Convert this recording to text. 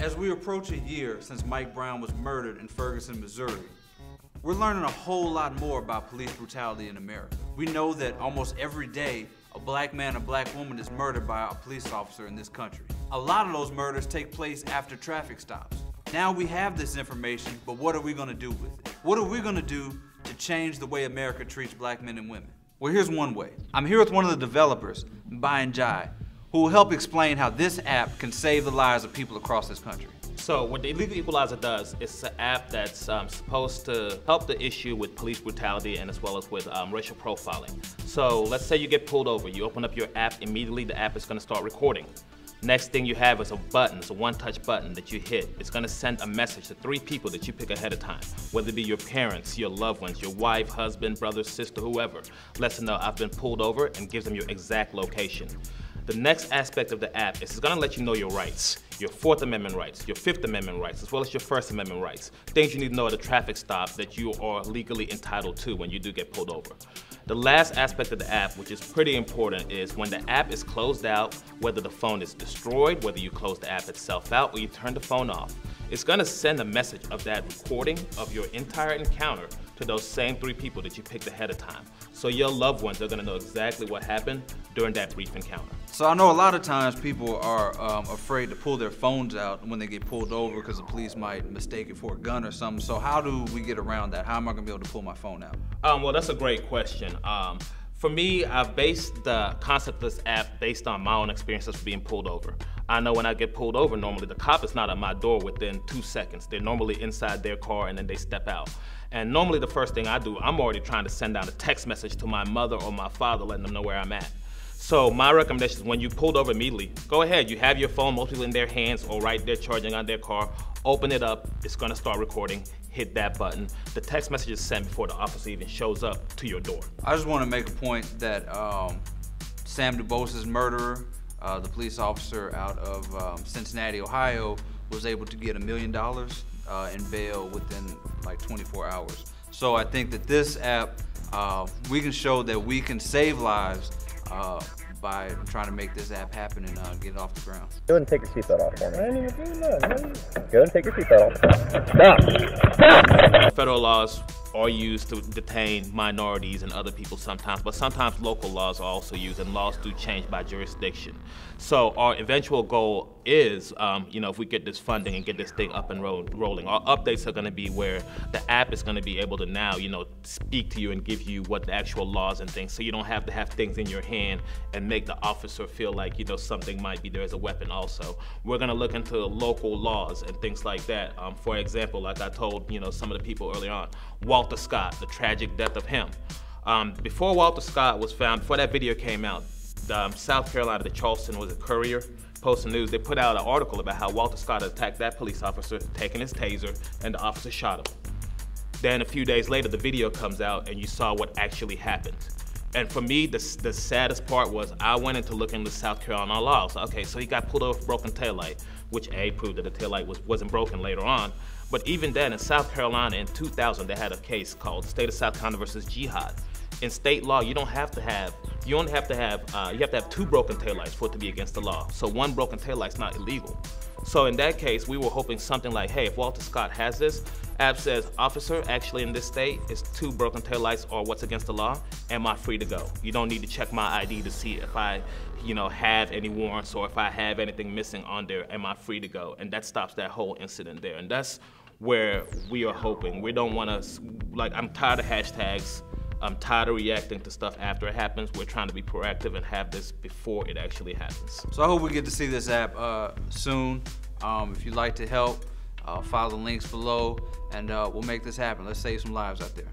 As we approach a year since Mike Brown was murdered in Ferguson, Missouri, we're learning a whole lot more about police brutality in America. We know that almost every day, a black man or black woman is murdered by a police officer in this country. A lot of those murders take place after traffic stops. Now we have this information, but what are we going to do with it? What are we going to do to change the way America treats black men and women? Well, here's one way. I'm here with one of the developers, Jai, who will help explain how this app can save the lives of people across this country. So what the Illegal Equalizer does, it's an app that's supposed to help the issue with police brutality and as well as with racial profiling. So let's say you get pulled over, you open up your app, immediately the app is going to start recording. Next thing you have is a button, it's a one-touch button that you hit. It's going to send a message to 3 people that you pick ahead of time, whether it be your parents, your loved ones, your wife, husband, brother, sister, whoever. Lets them know I've been pulled over and gives them your exact location. The next aspect of the app is it's going to let you know your rights, your 4th Amendment rights, your 5th Amendment rights, as well as your 1st Amendment rights. Things you need to know at a traffic stop that you are legally entitled to when you do get pulled over. The last aspect of the app, which is pretty important, is when the app is closed out, whether the phone is destroyed, whether you close the app itself out, or you turn the phone off, it's going to send a message of that recording of your entire encounter to those same 3 people that you picked ahead of time. So your loved ones are going to know exactly what happened during that brief encounter. So I know a lot of times people are afraid to pull their phones out when they get pulled over because the police might mistake it for a gun or something. So how do we get around that? How am I going to be able to pull my phone out? Well, that's a great question. For me, I've based the concept of this app based on my own experiences being pulled over. I know when I get pulled over, normally the cop is not at my door within 2 seconds. They're normally inside their car and then they step out. And normally the first thing I do, I'm already trying to send out a text message to my mother or my father, letting them know where I'm at. So my recommendation is when you pulled over immediately, go ahead, you have your phone, most people in their hands or right there charging on their car, open it up, it's gonna start recording, hit that button. The text message is sent before the officer even shows up to your door. I just wanna make a point that Sam DuBose's murderer, the police officer out of Cincinnati, Ohio, was able to get $1 million in bail within like 24 hours. So I think that this app, we can show that we can save lives by trying to make this app happen and get it off the ground. Go ahead and take your seatbelt off for me. I ain't even doing that. Go ahead and take your seatbelt off. Stop! Federal laws are used to detain minorities and other people sometimes, but sometimes local laws are also used, and laws do change by jurisdiction. So our eventual goal is, if we get this funding and get this thing up and rolling, our updates are going to be where the app is going to be able to now, speak to you and give you what the actual laws and things, so you don't have to have things in your hand and make the officer feel like, something might be there as a weapon also. We're going to look into local laws and things like that. For example, like I told, some of the people earlier on, Walter Scott, the tragic death of him. Before Walter Scott was found, before that video came out, South Carolina, the Charleston was a Courier, Post News, they put out an article about how Walter Scott attacked that police officer, taking his taser, and the officer shot him. Then a few days later, the video comes out and you saw what actually happened. And for me, the saddest part was I went into looking into South Carolina laws. Okay, so he got pulled over for broken taillight, which proved that the taillight wasn't broken later on. But even then, in South Carolina in 2000, they had a case called State of South Carolina versus Jihad. In state law, you have to have 2 broken taillights for it to be against the law. So 1 broken taillight's not illegal. So in that case, we were hoping something like, hey, if Walter Scott has this, app says, officer, actually in this state, it's 2 broken taillights or what's against the law, am I free to go? You don't need to check my ID to see if I, have any warrants or if I have anything missing on there, am I free to go? And that stops that whole incident there. And that's where we are hoping. We don't want to, I'm tired of hashtags. I'm tired of reacting to stuff after it happens. We're trying to be proactive and have this before it actually happens. So I hope we get to see this app soon. If you'd like to help, follow the links below, and we'll make this happen. Let's save some lives out there.